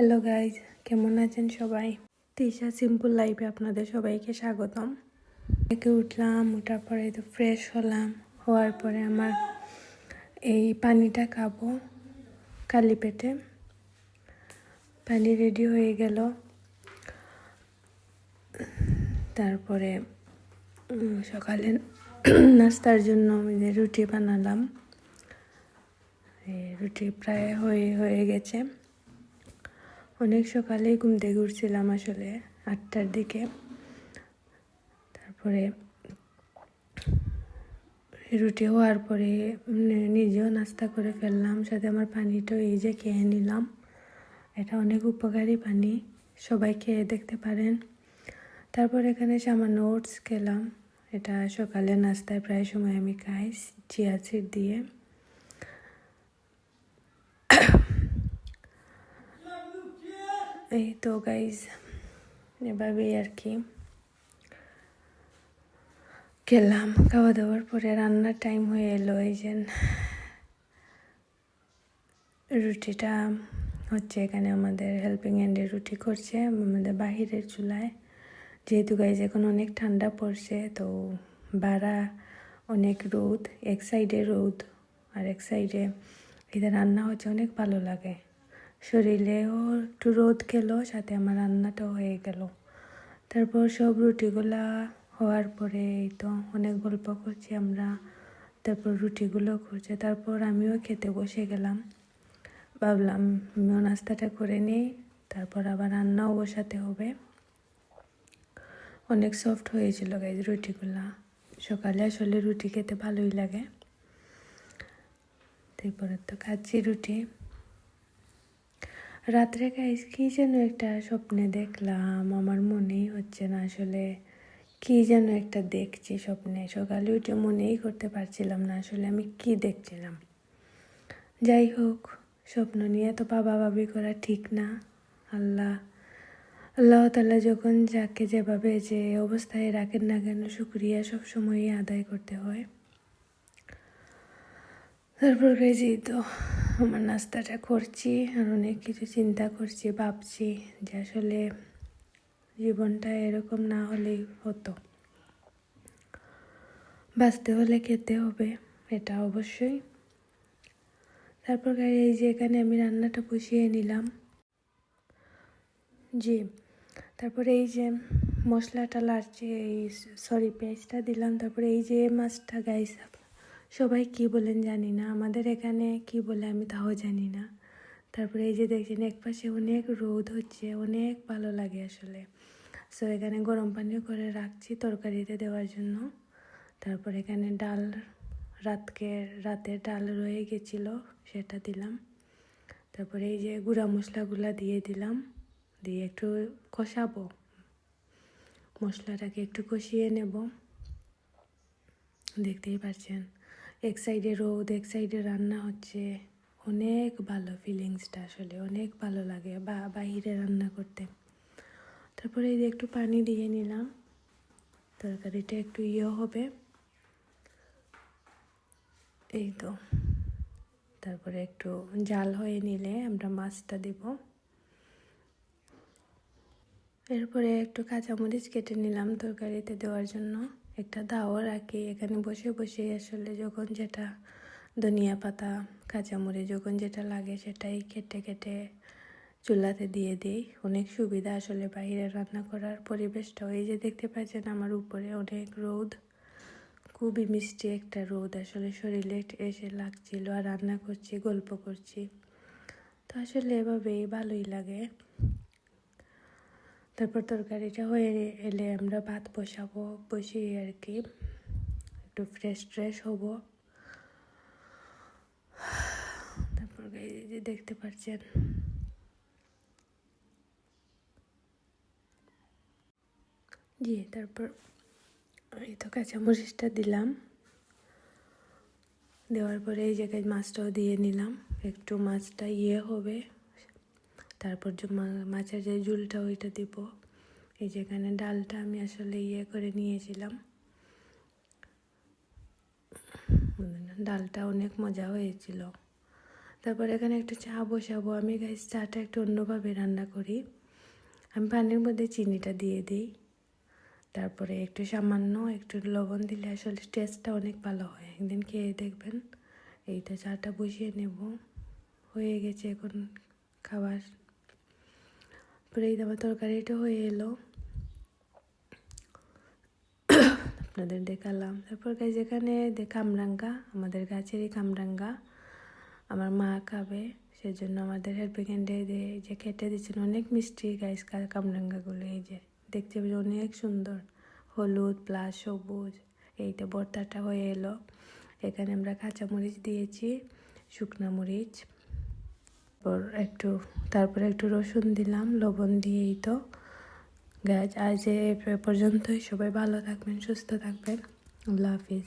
Hello guys, কেমন আছেন সবাই? তিশা সিম্পল লাইফে আপনাদের সবাইকে স্বাগতম। একে উঠলাম, ওঠার পরে তো ফ্রেশ হলাম। হওয়ার পরে আমার এই পানিটা খাবো খালি পেটে। পানি রেডি হয়ে গেল। তারপরে সকালে নাস্তার জন্য রুটি বানালাম। রুটি প্রায় হয়ে গেছে। অনেক সকালেই ঘুম থেকে উঠছিলাম, আসলে 8টার দিকে। তারপরে রুটি হওয়ার পরে নিজেও নাস্তা করে ফেললাম, সাথে আমার পানিটাও এই যে খেয়ে নিলাম। এটা অনেক উপকারী পানি, সবাই খেয়ে দেখতে পারেন। তারপর এখানে সামান্য ওটস খেলাম। এটা সকালে নাস্তায় প্রায় সময় আমি খাই চিয়া সিড দিয়ে। এই তো গাইজ, এভাবেই আর কি খেলাম। খাওয়া দাওয়ার পরে রান্নার টাইম হয়ে এলো। এই যে রুটিটা হচ্ছে, এখানে আমাদের হেল্পিং হ্যান্ডে রুটি করছে আমাদের বাহিরের চুলায়। যেহেতু গাইজ এখন অনেক ঠান্ডা পড়ছে, তো বাড়া অনেক রোদ, এক সাইডে রোদ আর এক সাইডে এটা রান্না হচ্ছে, অনেক ভালো লাগে। শরীরেও একটু রোদ খেলো, সাথে আমার রান্নাটাও হয়ে গেল। তারপর সব রুটিগুলা হওয়ার পরে এই তো অনেক গল্প করছি আমরা। তারপর রুটিগুলো করছে, তারপর আমিও খেতে বসে গেলাম। ভাবলাম আমিও নাস্তাটা করে নিই, তারপর আবার রান্নাও বসাতে হবে। অনেক সফট হয়েছিল গাইজ রুটিগুলা। সকালে আসলে রুটি খেতে ভালোই লাগে। তারপরে তো খাচ্ছি রুটি। রাত্রে গাইজ কি যেন একটা স্বপ্নে দেখলাম, আমার মনেই হচ্ছে না আসলে কি যেন একটা দেখছি স্বপ্নে। সকালে উঠে মনেই করতে পারছিলাম না আসলে আমি কি দেখছিলাম। যাই হোক, স্বপ্ন নিয়ে তো ভাবি করা ঠিক না। আল্লাহ তাআলা যখন যাকে যেভাবে যে অবস্থায় রাখেন না কেন, শুকরিয়া সবসময়ই আদায় করতে হয়। তারপর গেছি তো আমার নাস্তাটা করছি, আর অনেক কিছু চিন্তা করছি, ভাবছি যে আসলে জীবনটা এরকম না হলেই হতো। বাঁচতে হলে খেতে হবে, এটা অবশ্যই। তারপর এই যে এখানে আমি রান্নাটা বসিয়ে নিলাম। জি, তারপরে এই যে মশলাটা লাড়ছি, পেঁয়াজটা দিলাম। তারপরে এই যে মাছটা গাইস, সবাই কি বলেন জানি না, আমাদের এখানে কি বলে আমি তাও জানি না। তারপরে এই যে দেখছেন একপাশে অনেক রোদ হচ্ছে, অনেক ভালো লাগে আসলে। সো এখানে গরম পানিও করে রাখছি তরকারিতে দেওয়ার জন্য। তারপর এখানে ডাল, রাতের ডাল রয়ে গেছিলো, সেটা দিলাম। তারপরে এই যে গুঁড়া মশলাগুলা দিয়ে দিলাম, দিয়ে একটু কষাবো, মশলাটাকে একটু কষিয়ে নেব। দেখতেই পাচ্ছেন এক সাইডে রোদ, এক সাইডে রান্না হচ্ছে। অনেক ভালো ফিলিংসটা, আসলে অনেক ভালো লাগে বাহিরে রান্না করতে। তারপরে এই যে একটু পানি দিয়ে নিলাম, তরকারিটা একটু হবে। এই তো, তারপরে একটু জাল হয়ে নিলে আমরা মাছটা দিব। এরপরে একটু কাঁচামরিচ কেটে নিলাম তরকারিতে দেওয়ার জন্য। একটা দাও রাখি এখানে বসে বসে, আসলে যখন যেটা ধনিয়া পাতা, কাঁচামরিচ যখন যেটা লাগে সেটাই কেটে কেটে চুলাতে দিয়ে দিই। অনেক সুবিধা আসলে বাইরে রান্না করার। পরিবেশটাও এই যে দেখতে পাচ্ছেন আমার উপরে অনেক রোদ, খুবই মিষ্টি একটা রোদ আসলে শরীরে এসে লাগছিল। আর রান্না করছি, গল্প করছি, তো আসলে এভাবেই ভালোই লাগে। তারপর তরকারিটা হয়ে এলে আমরা ভাত বসাবো, বসিয়ে আর কি একটু ফ্রেশ হব। তারপর এই যে দেখতে পাচ্ছেন জি, তারপর এই তো কাঁচামরিচটা দিলাম। দেওয়ার পরে এই জায়গায় মাছটাও দিয়ে নিলাম, একটু মাছটা হবে। তারপর যে মাছের যে ঝোলটা ওইটা দিব। এই যেখানে ডালটা আমি আসলে করে নিয়েছিলাম, ডালটা অনেক মজা হয়েছিল। তারপর এখানে একটু চা বসাবো। আমি গাইস চাটা একটু অন্যভাবে রান্না করি। আমি পানির মধ্যে চিনিটা দিয়ে দিই, তারপরে একটু সামান্য একটু লবণ দিলে আসলে টেস্টটা অনেক ভালো হয়, একদিন খেয়ে দেখবেন। এইটা চাটা বসিয়ে নেব, হয়ে গেছে এখন খাবার। পরে এই আমার তরকারিটা হয়ে এলো, আপনাদের দেখালাম। তারপর গাইজ এখানে কামরাঙ্গা, আমাদের গাছেরই কামরাঙ্গা, আমার মা খাবে সেজন্য আমাদের হেল্পিং হ্যান্ডে যে কেটে দিচ্ছেন। অনেক মিষ্টি গাইজ কামরাঙ্গাগুলো, এই যে দেখতে অনেক সুন্দর, হলুদ প্লাস সবুজ। এইটা ভর্তাটা হয়ে এলো। এখানে আমরা কাঁচামরিচ দিয়েছি, শুকনা মরিচ, তারপর একটু রসুন দিলাম, লবণ দিয়েই তো গাইজ আজ এ পর্যন্তই। সবাই ভালো থাকবেন, সুস্থ থাকবেন। আল্লাহ হাফিজ।